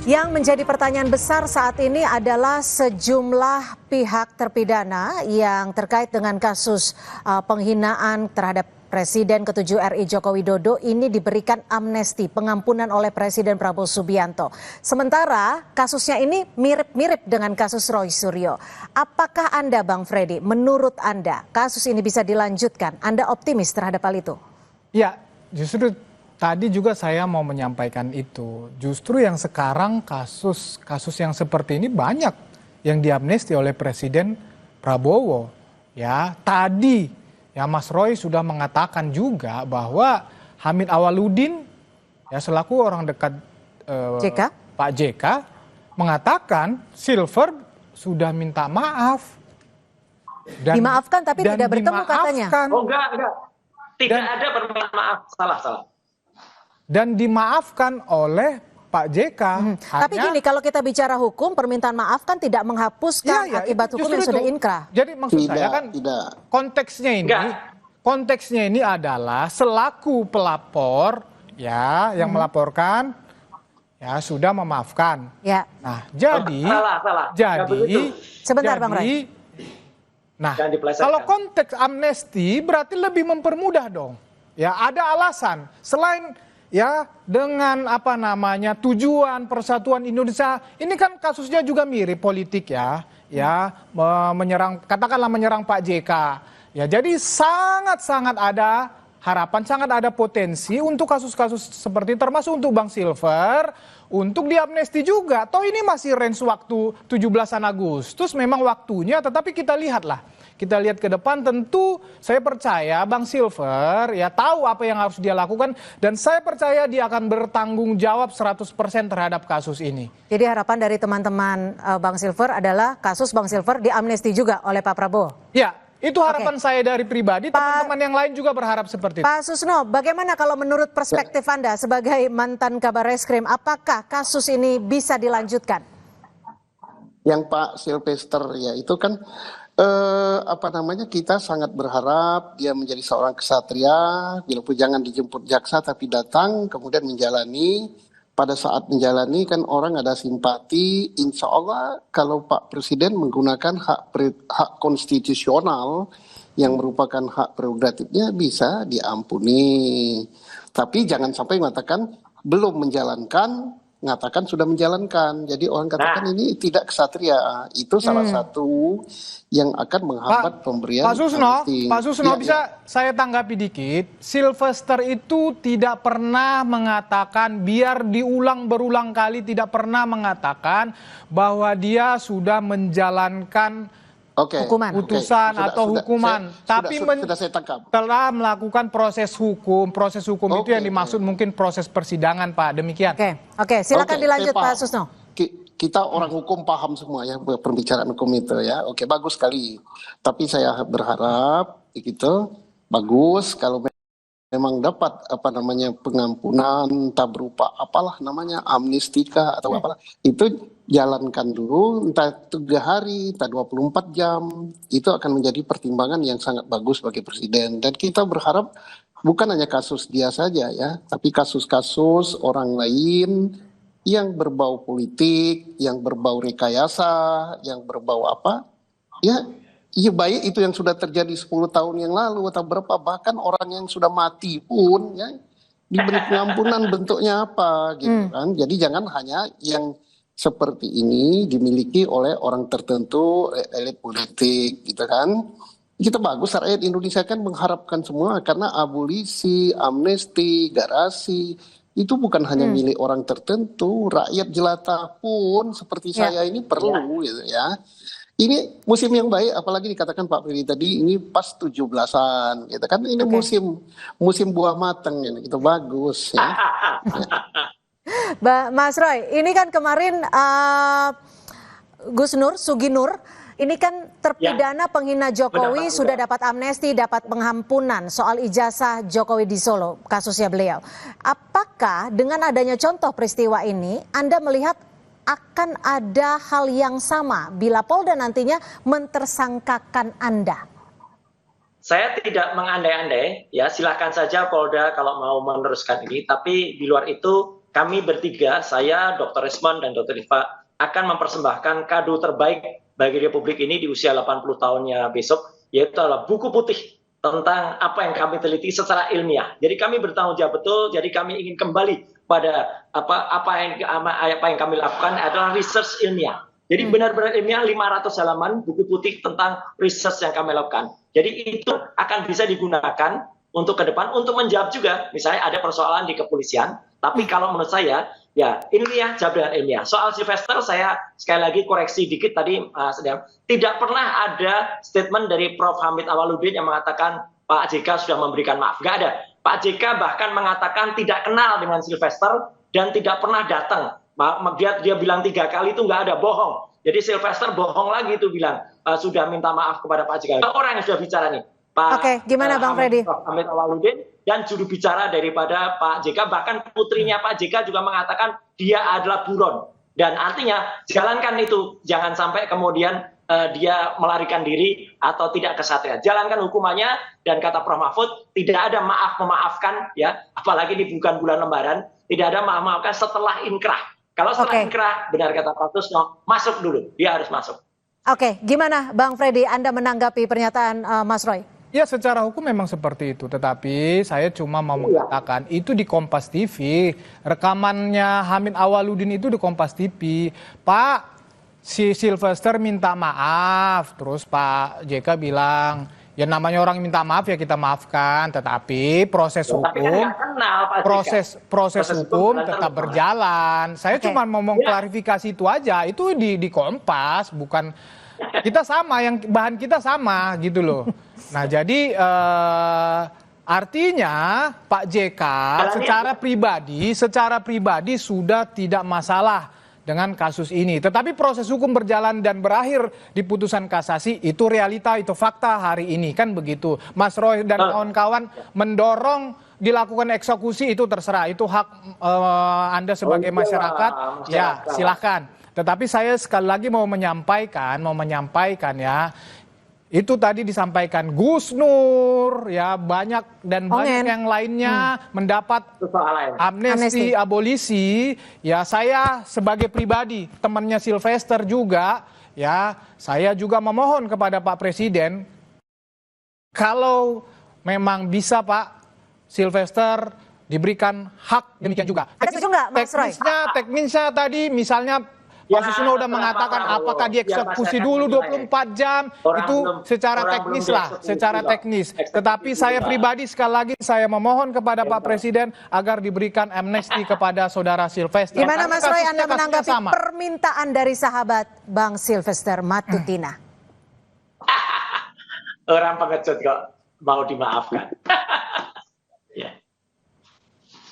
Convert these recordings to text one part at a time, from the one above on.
Yang menjadi pertanyaan besar saat ini adalah sejumlah pihak terpidana yang terkait dengan kasus penghinaan terhadap Presiden ke-7 RI Joko Widodo ini diberikan amnesti pengampunan oleh Presiden Prabowo Subianto. Sementara kasusnya ini mirip-mirip dengan kasus Roy Suryo. Apakah Anda, Bang Freddy, menurut Anda kasus ini bisa dilanjutkan? Anda optimis terhadap hal itu? Ya, justru tadi juga saya mau menyampaikan itu. Justru yang sekarang kasus yang seperti ini banyak yang diamnesti oleh Presiden Prabowo. Ya, tadi ya Mas Roy sudah mengatakan juga bahwa Hamid Awaludin ya selaku orang dekat Pak JK mengatakan Silver sudah minta maaf. Dimaafkan tapi tidak bertemu katanya. Oh enggak. Tidak ada permintaan maaf. Salah. Dan dimaafkan oleh Pak JK. Tapi gini, kalau kita bicara hukum, permintaan maaf kan tidak menghapuskan akibat hukum yang sudah inkrah. Jadi maksud saya kan konteksnya ini adalah selaku pelapor ya yang melaporkan ya sudah memaafkan. Ya. Nah, jadi salah. Jadi sebentar Bang Roy. Nah, kalau konteks amnesti berarti lebih mempermudah dong. Ya, ada alasan selain ya dengan tujuan persatuan Indonesia. Ini kan kasusnya juga mirip politik menyerang Pak JK. Ya, jadi sangat ada harapan, sangat ada potensi untuk kasus-kasus seperti termasuk untuk Bang Silver untuk diamnesti juga. Toh ini masih range waktu 17 Agustus memang waktunya, tetapi kita lihatlah. Kita lihat ke depan, tentu saya percaya Bang Silver ya tahu apa yang harus dia lakukan dan saya percaya dia akan bertanggung jawab 100% terhadap kasus ini. Jadi harapan dari teman-teman Bang Silver adalah kasus Bang Silver diamnesti juga oleh Pak Prabowo? Ya, itu harapan saya dari pribadi, teman-teman yang lain juga berharap seperti itu. Pak Susno, bagaimana kalau menurut perspektif Anda sebagai mantan Kabar Reskrim, apakah kasus ini bisa dilanjutkan? Yang Pak Silvester ya itu kan kita sangat berharap dia menjadi seorang kesatria, biarpun jangan dijemput jaksa tapi datang kemudian menjalani. Pada saat menjalani kan orang ada simpati, insya Allah kalau Pak Presiden menggunakan hak konstitusional yang merupakan hak prerogatifnya bisa diampuni. Tapi jangan sampai mengatakan belum menjalankan, mengatakan sudah menjalankan. Jadi orang katakan ini tidak kesatria. Itu salah satu yang akan menghambat pemberian. Pak Susno bisa saya tanggapi dikit. Sylvester itu tidak pernah mengatakan, biar diulang berulang kali, tidak pernah mengatakan bahwa dia sudah menjalankan putusan atau hukuman. Tapi telah melakukan proses hukum. Proses hukum itu yang dimaksud mungkin proses persidangan, Pak. Demikian. Oke, silakan dilanjut Pak Susno. Kita orang hukum paham semua ya pembicaraan hukum itu ya. Oke, bagus sekali. Tapi saya berharap gitu bagus kalau memang dapat pengampunan entah berupa amnestika atau apalah, itu jalankan dulu entah 3 hari, entah 24 jam. Itu akan menjadi pertimbangan yang sangat bagus bagi Presiden. Dan kita berharap bukan hanya kasus dia saja ya, tapi kasus-kasus orang lain yang berbau politik, yang berbau rekayasa, yang berbau baik itu yang sudah terjadi 10 tahun yang lalu atau berapa, bahkan orang yang sudah mati pun ya diberi pengampunan bentuknya apa gitu kan. Jadi jangan hanya yang seperti ini dimiliki oleh orang tertentu, elit politik gitu kan. Kita bagus, rakyat Indonesia kan mengharapkan semua karena abolisi, amnesti, garasi itu bukan hanya milik orang tertentu, rakyat jelata pun seperti saya ini perlu gitu ya. Ini musim yang baik, apalagi dikatakan Pak Freddy tadi ini pas 17-an gitu kan, ini musim buah matang ini, gitu bagus ya. Mas Roy, ini kan kemarin Gus Nur, Sugi Nur, ini kan terpidana penghina Jokowi sudah dapat amnesti, dapat pengampunan soal ijazah Jokowi di Solo, kasusnya beliau. Apakah dengan adanya contoh peristiwa ini, Anda melihat akan ada hal yang sama bila Polda nantinya mentersangkakan Anda? Saya tidak mengandai-andai, ya silakan saja Polda kalau mau meneruskan ini, tapi di luar itu kami bertiga, saya, Dr. Resman, dan Dr. Rifa, akan mempersembahkan kado terbaik bagi Republik ini di usia 80 tahunnya besok, yaitu adalah buku putih tentang apa yang kami teliti secara ilmiah. Jadi kami bertanggung jawab betul, jadi kami ingin kembali pada apa yang kami lakukan adalah research ilmiah. Jadi benar-benar ilmiah 500 halaman buku putih tentang research yang kami lakukan. Jadi itu akan bisa digunakan untuk ke depan untuk menjawab juga misalnya ada persoalan di kepolisian, tapi kalau menurut saya ya ilmiah jawab dengan ilmiah. Soal Sylvester saya sekali lagi koreksi dikit tadi tidak pernah ada statement dari Prof. Hamid Awaludin yang mengatakan Pak JK sudah memberikan maaf. Nggak ada. Pak JK bahkan mengatakan tidak kenal dengan Sylvester dan tidak pernah datang. Dia bilang 3 kali itu nggak ada, bohong. Jadi Sylvester bohong lagi itu bilang sudah minta maaf kepada Pak JK. Orang yang sudah bicara nih. Pak gimana Bang Freddy? Hamid Awaludin dan juru bicara daripada Pak JK, bahkan putrinya Pak JK juga mengatakan dia adalah buron. Dan artinya jalankan itu, jangan sampai kemudian dia melarikan diri atau tidak kesatria. Jalankan hukumannya dan kata Prof. Mahfud tidak ada maaf memaafkan ya, apalagi ini bukan bulan Lebaran, tidak ada maaf memaafkan setelah inkrah. Kalau setelah inkrah, benar kata Pak Tusno, masuk dulu, dia harus masuk. Oke, gimana Bang Freddy, Anda menanggapi pernyataan Mas Roy? Ya secara hukum memang seperti itu, tetapi saya cuma mau mengatakan itu di Kompas TV, rekamannya Hamid Awaludin itu di Kompas TV. Pak, si Sylvester minta maaf, terus Pak JK bilang, ya namanya orang minta maaf ya kita maafkan, tetapi proses hukum, proses hukum tetap berjalan. Saya cuma mau klarifikasi itu aja, itu di Kompas, bukan kita sama, yang bahan kita sama gitu loh. Nah jadi artinya Pak JK secara pribadi sudah tidak masalah dengan kasus ini. Tetapi proses hukum berjalan dan berakhir di putusan kasasi itu realita, itu fakta hari ini kan begitu. Mas Roy dan kawan-kawan mendorong dilakukan eksekusi itu terserah, itu hak Anda sebagai masyarakat, ya silahkan. Tetapi saya sekali lagi mau menyampaikan ya, itu tadi disampaikan Gus Nur ya, banyak yang lainnya mendapat amnesti abolisi ya. Saya sebagai pribadi temannya Sylvester juga ya, saya juga memohon kepada Pak Presiden kalau memang bisa Pak Sylvester diberikan hak demikian juga. Teknisnya tadi misalnya Pak Susno udah mengatakan apakah dieksekusi dulu 24 jam, itu secara teknis lah, secara teknis. Tetapi saya pribadi sekali lagi saya memohon kepada Pak Presiden agar diberikan amnesti kepada saudara Sylvester. Gimana Mas Roy, Anda menanggapi permintaan dari sahabat Bang Sylvester Matutina? Orang pengecut kok mau dimaafkan.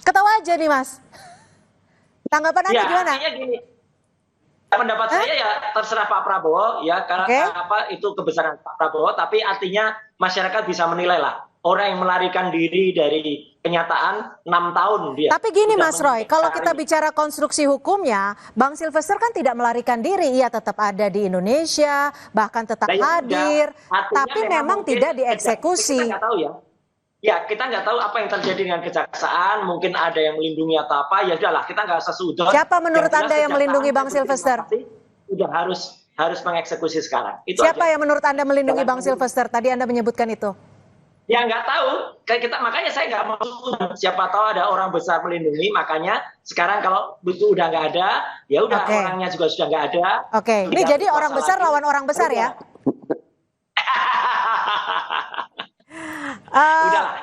Ketawa aja nih Mas. Tanggapan Anda gimana? Gini. Pendapat saya ya terserah Pak Prabowo ya, karena itu kebesaran Pak Prabowo, tapi artinya masyarakat bisa menilai lah. Orang yang melarikan diri dari kenyataan 6 tahun dia. Tapi gini Mas Roy, kalau kita bicara konstruksi hukumnya, Bang Sylvester kan tidak melarikan diri, ia tetap ada di Indonesia, bahkan tetap hadir, tapi memang tidak dieksekusi. Kita nggak tahu ya. Ya, kita nggak tahu apa yang terjadi dengan kejaksaan, mungkin ada yang melindungi atau apa, ya udahlah, kita nggak usah sudut. Siapa menurut Anda yang melindungi Bang Sylvester? Udah harus mengeksekusi sekarang. Itu siapa aja. Yang menurut Anda melindungi Bang Sylvester? Tadi Anda menyebutkan itu. Ya nggak tahu, makanya saya nggak mau sudut. Siapa tahu ada orang besar melindungi, makanya sekarang kalau itu udah nggak ada, ya udah orangnya juga sudah nggak ada. Ini jadi orang besar lawan orang besar ya?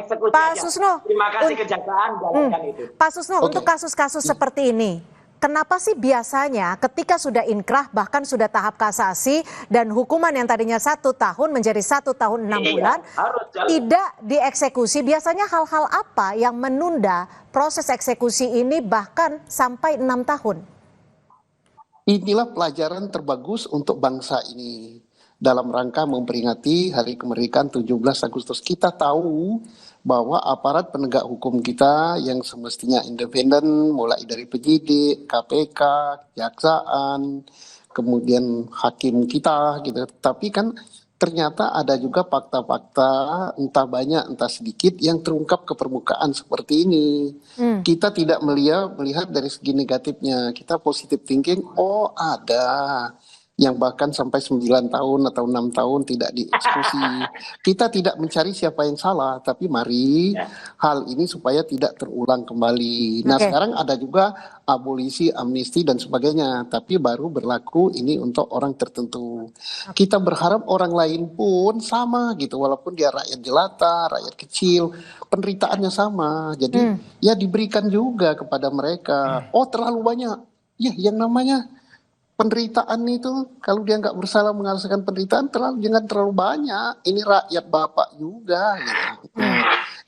Eksekusi Pak aja. Susno, terima kasih kejaksaan jalankan itu. Pak Susno, untuk kasus-kasus seperti ini, kenapa sih biasanya ketika sudah inkrah bahkan sudah tahap kasasi dan hukuman yang tadinya 1 tahun menjadi 1 tahun 6 bulan tidak dieksekusi? Biasanya hal-hal apa yang menunda proses eksekusi ini bahkan sampai 6 tahun? Inilah pelajaran terbagus untuk bangsa ini. Dalam rangka memperingati Hari Kemerdekaan 17 Agustus, kita tahu bahwa aparat penegak hukum kita yang semestinya independen, mulai dari penyidik, KPK, kejaksaan, kemudian hakim kita gitu. Tapi kan ternyata ada juga fakta-fakta entah banyak entah sedikit yang terungkap ke permukaan seperti ini. Kita tidak melihat dari segi negatifnya, kita positive thinking, oh ada yang bahkan sampai 9 tahun atau 6 tahun tidak dieksekusi. Kita tidak mencari siapa yang salah, tapi mari hal ini supaya tidak terulang kembali. Nah, sekarang ada juga abolisi, amnesti dan sebagainya, tapi baru berlaku ini untuk orang tertentu. Kita berharap orang lain pun sama gitu, walaupun dia rakyat jelata, rakyat kecil, penderitaannya sama. Jadi ya diberikan juga kepada mereka. Oh, terlalu banyak. Ya, yang namanya penderitaan itu kalau dia nggak bersalah menghasilkan penderitaan jangan terlalu banyak. Ini rakyat Bapak juga gitu.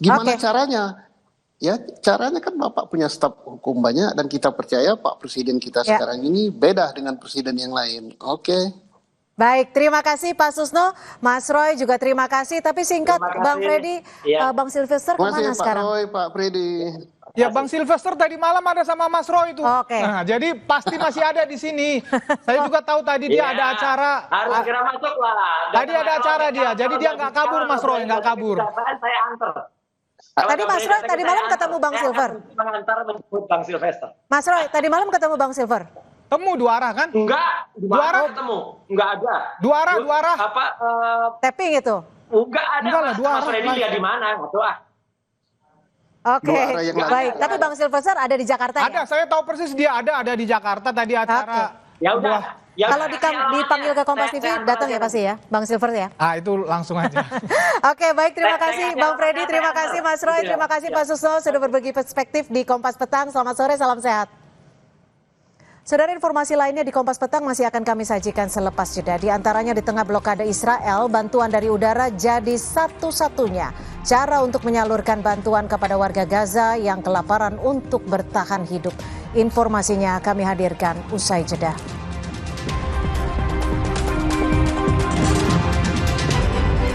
Gimana caranya? Ya caranya kan Bapak punya staf hukum banyak dan kita percaya Pak Presiden kita sekarang ini beda dengan presiden yang lain. Oke. Baik, terima kasih Pak Susno, Mas Roy juga terima kasih. Tapi singkat Bang Freddy, Bang Sylvester kemana sekarang? Pak Roy, Pak Freddy. Ya Bang Sylvester tadi malam ada sama Mas Roy itu. Nah, jadi pasti masih ada di sini. Saya juga tahu tadi dia ada acara. Harus segera masuk lah. Tadi ada acara dia, jadi dia nggak kabur Mas Roy, nggak kabur. Saya antar. Tadi Mas Roy tadi malam ketemu Bang Silver. Mengantar menyebut Bang Sylvester. Mas Roy tadi malam ketemu Bang Silver. Temu dua arah kan? Enggak, Dua arah ketemu. Enggak ada. Dua arah. Apa? Tapping itu. Enggak ada. Enggak lah, dua Mas arah. Freddy lihat di mana? Enggak tahu ah. Oke, Dua arah yang lain. baik. Tapi Bang Sylvester ada di Jakarta Ada, ya? saya tahu persis dia ada di Jakarta tadi acara. Ya udah. Ya Kalau udah. dipanggil ke Kompas TV Saya datang ya antar pasti ya, Bang Silver ya? Ah itu langsung aja. Oke, baik, terima kasih Bang Freddy, terima kasih Mas Roy, terima kasih Pak Susno sudah berbagi perspektif di Kompas Petang. Selamat sore, salam sehat. Saudara, informasi lainnya di Kompas Petang masih akan kami sajikan selepas jeda. Di antaranya di tengah blokade Israel, bantuan dari udara jadi satu-satunya cara untuk menyalurkan bantuan kepada warga Gaza yang kelaparan untuk bertahan hidup. Informasinya kami hadirkan usai jeda.